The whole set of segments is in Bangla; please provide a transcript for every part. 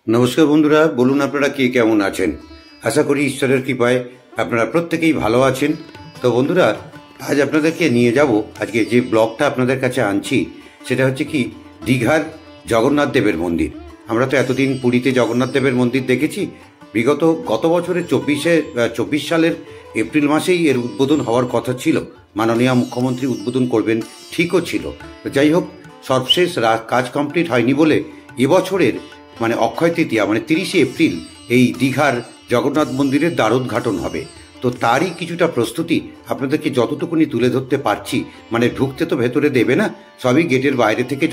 নমস্কার বন্ধুরা, বলুন আপনারা কে কেমন আছেন। আশা করি ঈশ্বরের কৃপায় আপনারা প্রত্যেকেই ভালো আছেন। তো বন্ধুরা, আজ আপনাদেরকে নিয়ে যাব, আজকে যে ব্লগটা আপনাদের কাছে আনছি সেটা হচ্ছে কি দীঘার জগন্নাথ দেবের মন্দির। আমরা তো এতদিন পুরীতে জগন্নাথ দেবের মন্দির দেখেছি। গত বছরের 24 সালের এপ্রিল মাসেই এর উদ্বোধন হওয়ার কথা ছিল। মাননীয় মুখ্যমন্ত্রী উদ্বোধন করবেন, ঠিকও ছিল। তো যাই হোক, সর্বশেষ কাজ কমপ্লিট হয়নি বলে এবছরের অক্ষয় তৃতীয়া 30শে এপ্রিল এই দীঘার জগন্নাথ মন্দিরের দ্বারোদ্ঘাটন হবে। তো তারই কিছুটা প্রস্তুতি আপনাদেরকে যতটুকুনি তুলে ধরতে পারছি। ঢুকতে তো ভেতরে দেবে না, সবই গেটের বাইরে থেকে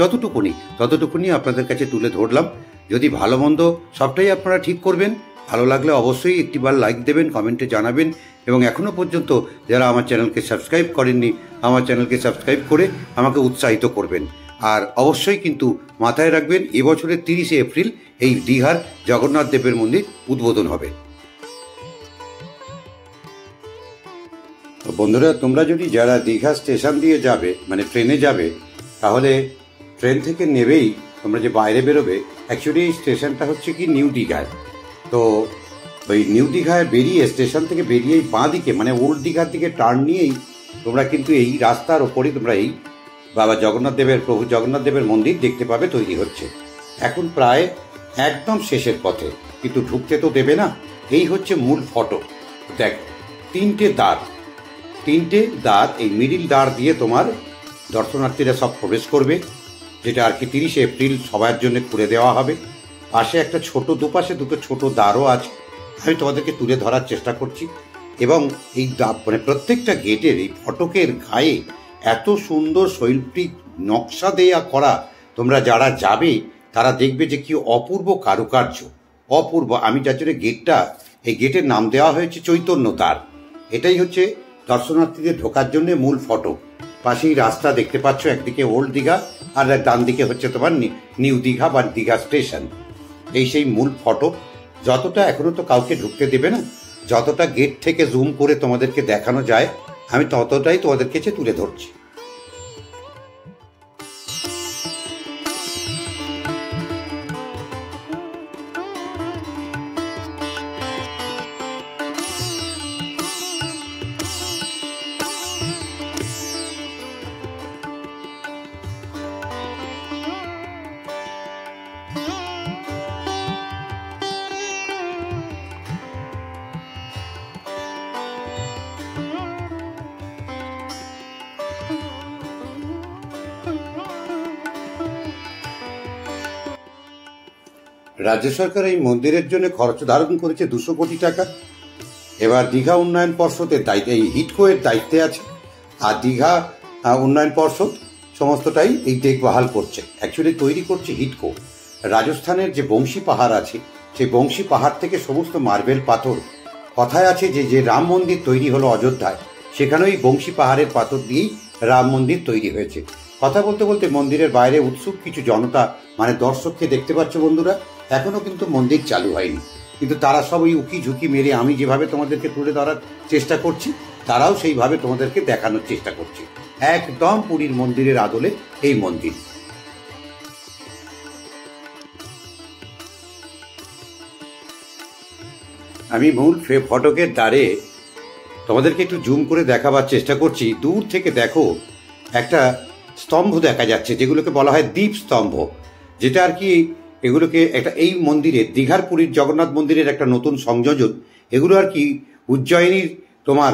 ততটুকুনি আপনাদের কাছে তুলে ধরলাম। যদি ভালো মন্দ সবটাই আপনারা ঠিক করবেন। ভালো লাগলে অবশ্যই একটিবার লাইক দেবেন, কমেন্টে জানাবেন, এবং এখনও পর্যন্ত যারা আমার চ্যানেলকে সাবস্ক্রাইব করেননি, আমার চ্যানেলকে সাবস্ক্রাইব করে আমাকে উৎসাহিত করবেন। আর অবশ্যই কিন্তু মাথায় রাখবেন, এবছরের 30শে এপ্রিল এই দীঘার জগন্নাথ দেবের মন্দির উদ্বোধন হবে। বন্ধুরা, তোমরা যদি যারা দীঘা স্টেশন দিয়ে যাবে, ট্রেনে যাবে, তাহলে ট্রেন থেকে নেবেই তোমরা যে বাইরে বেরোবে, অ্যাকচুয়ালি এই স্টেশনটা হচ্ছে কি নিউ দীঘায়। তো ওই নিউ দীঘায় বেরিয়ে, স্টেশন থেকে বেরিয়েই বাঁ দিকে ওল্ড দীঘার দিকে টার্ন নিয়েই তোমরা কিন্তু এই রাস্তার ওপরেই তোমরা এই প্রভু জগন্নাথ দেবের মন্দির দেখতে পাবে, তৈরি হচ্ছে। এখন প্রায় একদম শেষের পথে, কিন্তু ঢুকতে তো দেবে না। এই হচ্ছে মূল ফটক। দেখো, তিনটে দ্বার, এই মিডিল দ্বার দিয়ে তোমার দর্শনার্থীরা সব প্রবেশ করবে, যেটা আর কি 30শে এপ্রিল সবার জন্য খুলে দেওয়া হবে। পাশে একটা দুপাশে দুটো ছোট দ্বারও আছে, আমি তোমাদেরকে তুলে ধরার চেষ্টা করছি। এবং এই প্রত্যেকটা গেটের এই ফটকের গায়ে এত সুন্দর শৈল্পিক নকশা দেয়া করা, তোমরা যারা যাবে তারা দেখবে যে কি অপূর্ব কারুকার্য, অপূর্ব। আমি যার জন্য এই গেটের নাম দেওয়া হয়েছে চৈতন্য দ্বার। এটাই হচ্ছে দর্শনার্থীদের ঢোকার জন্য মূল ফটক। পাশেই রাস্তা দেখতে পাচ্ছ, একদিকে ওল্ড দীঘা আর ডান দিকে হচ্ছে তোমার নিউ দীঘা বা দীঘা স্টেশন। এই সেই মূল ফটক। যতটা, এখনো তো কাউকে ঢুকতে দেবে না, যতটা গেট থেকে জুম করে তোমাদেরকে দেখানো যায় আমি ততটাই তোমাদের কাছে তুলে ধরছি। রাজ্য সরকার এই মন্দিরের জন্য খরচ ধারণ করেছে 200 কোটি টাকা। এবার দীঘা উন্নয়ন পর্ষদের দায়িত্বে, এই হিটকো এর দায়িত্বে আছে, আর দীঘা উন্নয়ন পর্ষদ সমস্তটাই এই দেখভাল করছে। অ্যাকচুয়ালি তৈরি করছে হিটকো। রাজস্থানের যে বংশী পাহাড় আছে, সেই বংশী পাহাড় থেকে সমস্ত মার্বেল পাথর, কথায় আছে যে রাম মন্দির তৈরি হলো অযোধ্যায়, সেখানেই বংশী পাহাড়ের পাথর দিয়েই রাম মন্দির তৈরি হয়েছে। কথা বলতে বলতে মন্দিরের বাইরে উৎসুক কিছু জনতা, দর্শককে দেখতে পাচ্ছ বন্ধুরা। এখনো কিন্তু মন্দির চালু হয়নি, কিন্তু তারা সব ওই উকি ঝুঁকি মেরে আমি যেভাবে তোমাদেরকে তুলে ধরার চেষ্টা করছি, তারাও সেইভাবে তোমাদেরকে দেখানোর চেষ্টা করছে। একদম পুরীর মন্দিরের আদলে এই মন্দির। আমি মূল ফটকের দ্বারে তোমাদেরকে একটু জুম করে দেখাবার চেষ্টা করছি। দূর থেকে দেখো, একটা স্তম্ভ দেখা যাচ্ছে, যেগুলোকে বলা হয় দ্বীপ স্তম্ভ, যেটা আর কি এগুলোকে এই মন্দিরের, দীঘার পুরীর জগন্নাথ মন্দিরের একটা নতুন সংযোজন। এগুলো আর কি উজ্জয়িনীর তোমার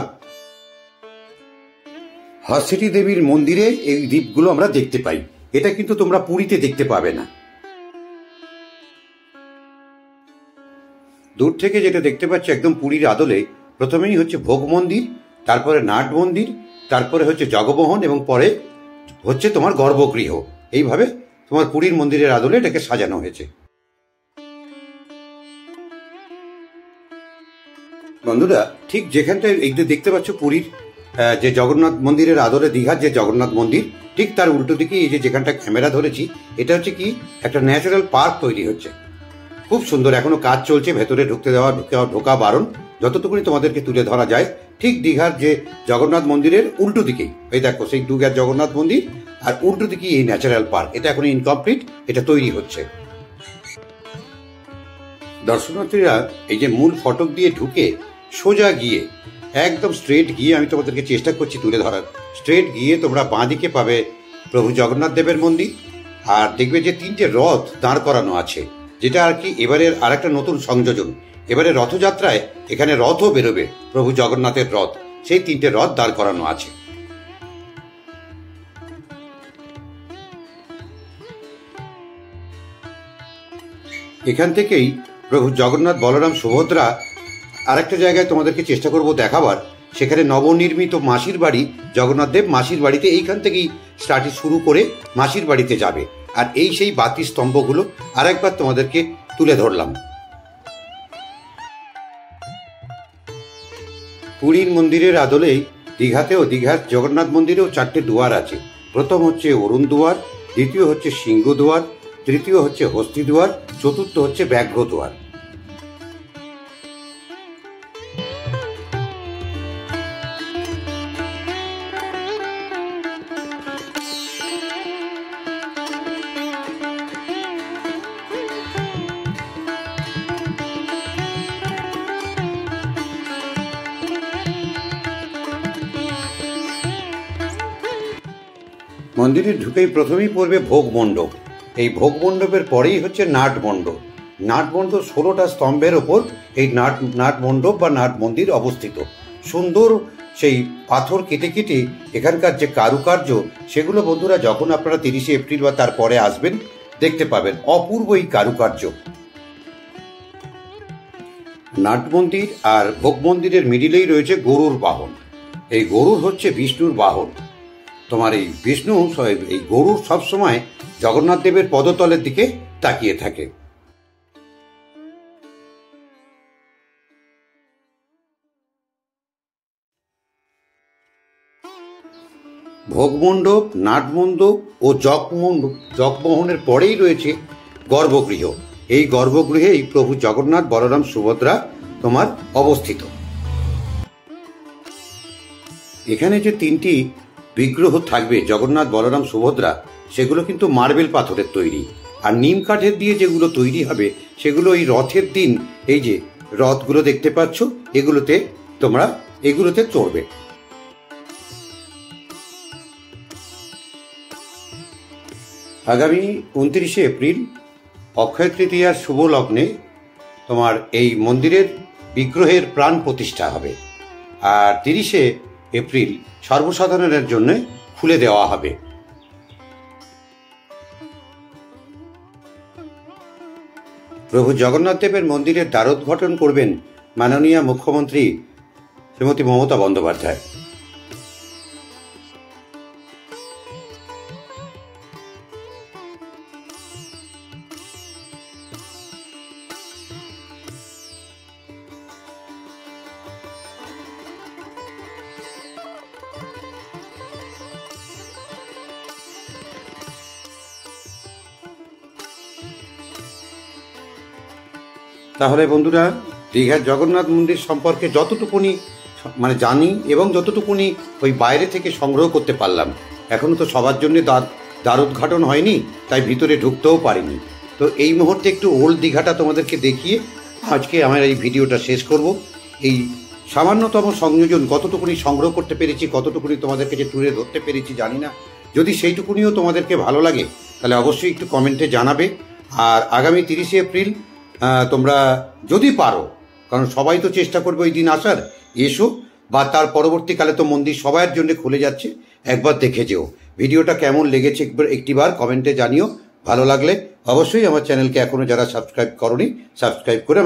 হরসিটি দেবীর মন্দিরে এই দ্বীপগুলো আমরা দেখতে পাই। এটা কিন্তু তোমরা পুরীতে দেখতে পাবে না। দূর থেকে যেটা দেখতে পাচ্ছ একদম পুরীর আদলে, প্রথমেই হচ্ছে ভোগ মন্দির, তারপরে নাট মন্দির, তারপরে হচ্ছে জগমোহন, এবং পরে হচ্ছে তোমার গর্ভগৃহ। এইভাবে তোমার পুরীর মন্দিরের আদলে এটাকে সাজানো হয়েছে। বন্ধুরা, ঠিক যেখানটায় এই যে দেখতে পাচ্ছ পুরীর যে জগন্নাথ মন্দিরের আদলে দীঘার যে জগন্নাথ মন্দির, ঠিক তার উল্টো দিকে এই যে যেখানটা ক্যামেরা ধরেছি, এটা হচ্ছে কি একটা ন্যাচারাল পার্ক তৈরি হচ্ছে। খুব সুন্দর, এখনো কাজ চলছে, ভেতরে ঢোকা বারণ। যতটুকুনি তোমাদেরকে তুলে ধরা যায়, ঠিক দীঘার যে জগন্নাথ মন্দিরের উল্টো দিকেই এই দেখো, সেই দীঘার জগন্নাথ মন্দির, আর উল্টো দিকেই এই ন্যাচারাল পার্ক। এটা এখন ইনকমপ্লিট, এটা তৈরি হচ্ছে। দর্শনার্থীরা এই যে মূল ফটক দিয়ে ঢুকে সোজা গিয়ে একদম স্ট্রেট গিয়ে, আমি তোমাদেরকে চেষ্টা করছি তুলে ধরার, স্ট্রেট গিয়ে তোমরা বাঁ দিকে পাবে প্রভু জগন্নাথ দেবের মন্দির। আর দেখবে যে 3টে রথ দাঁড় করানো আছে, যেটা আর কি এবারের আর একটা নতুন সংযোজন। এবারে রথযাত্রায় এখানে রথও বেরোবে, প্রভু জগন্নাথের রথ, সেই 3টে রথ দাঁড় করানো আছে। এখান থেকেই প্রভু জগন্নাথ, বলরাম, সুভদ্রা আরেকটা জায়গায় তোমাদেরকে চেষ্টা করব দেখাবার, সেখানে নবনির্মিত মাসির বাড়ি, জগন্নাথ দেব মাসির বাড়িতে এইখান থেকেই স্টার্ট শুরু করে মাসির বাড়িতে যাবে। আর এই সেই বাতি স্তম্ভগুলো আরেকবার তোমাদেরকে তুলে ধরলাম। পুরীর মন্দিরের আদলেই দীঘার জগন্নাথ মন্দিরেও 4টে দুয়ার আছে। প্রথম হচ্ছে অরুণ দুয়ার, দ্বিতীয় হচ্ছে সিংহ দুয়ার, তৃতীয় হচ্ছে হস্তি দুয়ার, চতুর্থ হচ্ছে ব্যাঘ্র দুয়ার। মন্দিরে ঢুকেই প্রথমেই পড়বে ভোগ মণ্ডপ। এই ভোগ মণ্ডপের পরেই হচ্ছে নাট মণ্ডপ। নাট মণ্ডপ 16টা স্তম্ভের ওপর এই নাট মণ্ডপ বা নাট মন্দির অবস্থিত। সুন্দর সেই পাথর কেটে কেটে এখানকার যে কারুকার্য, সেগুলো বন্ধুরা যখন আপনারা 30শে এপ্রিল বা তারপরে আসবেন দেখতে পাবেন, অপূর্ব এই কারুকার্য। নাট মন্দির আর ভোগ মন্দিরের মিডিলেই রয়েছে গরুর বাহন। এই গরুর হচ্ছে বিষ্ণুর বাহন। তোমার এই বিষ্ণু, এই গরুর সবসময় জগন্নাথ দেবের পদতলের দিকে তাকিয়ে থাকে। ভোগমণ্ডপ, নাটমণ্ডপ ও জগমোহনের পরেই রয়েছে গর্ভগৃহ। এই গর্ভগৃহেই প্রভু জগন্নাথ, বলরাম, সুভদ্রা তোমার অবস্থিত। এখানে যে 3টি বিগ্রহ থাকবে জগন্নাথ, বলরাম, সুভদ্রা, সেগুলো কিন্তু মার্বেল পাথরের তৈরি। আর নিম কাঠের দিয়ে যেগুলো তৈরি হবে সেগুলো এই রথের দিন, এই যে রথগুলো দেখতে পাচ্ছ, এগুলোতে চড়বে। আগামী 29শে এপ্রিল অক্ষয় তৃতীয়ার শুভ লগ্নে তোমার এই মন্দিরের বিগ্রহের প্রাণ প্রতিষ্ঠা হবে। আর 30শে এপ্রিল সর্বসাধারণের জন্য খুলে দেওয়া হবে। প্রভু জগন্নাথ দেবের মন্দিরের দ্বারোদ্ঘাটন করবেন মাননীয় মুখ্যমন্ত্রী শ্রীমতী মমতা বন্দ্যোপাধ্যায়। তাহলে বন্ধুরা, দীঘার জগন্নাথ মন্দির সম্পর্কে যতটুকুনি জানি এবং যতটুকুনি ওই বাইরে থেকে সংগ্রহ করতে পারলাম, এখনো তো সবার জন্য দ্বার উদ্ঘাটন হয়নি, তাই ভিতরে ঢুকতেও পারিনি। তো এই মুহূর্তে একটু ওল্ড দীঘাটা তোমাদেরকে দেখিয়ে আজকে আমার এই ভিডিওটা শেষ করব। এই সামান্যতম সংযোজন কতটুকুনি সংগ্রহ করতে পেরেছি, কতটুকুনি তোমাদেরকে যে তুলে ধরতে পেরেছি জানি না। যদি সেইটুকুনিও তোমাদেরকে ভালো লাগে তাহলে অবশ্যই একটু কমেন্টে জানাবে। আর আগামী 30শে এপ্রিল তোমরা যদি পারো, কারণ সবাই তো চেষ্টা করবে ওই দিন আসার, এসো, বা তার পরবর্তীকালে তো মন্দির সবার জন্য খুলে যাচ্ছে, একবার দেখে যেও। ভিডিওটা কেমন লেগেছে একটিবার কমেন্টে জানিও। ভালো লাগলে অবশ্যই আমার চ্যানেলকে এখনো যারা সাবস্ক্রাইব করোনি, সাবস্ক্রাইব করে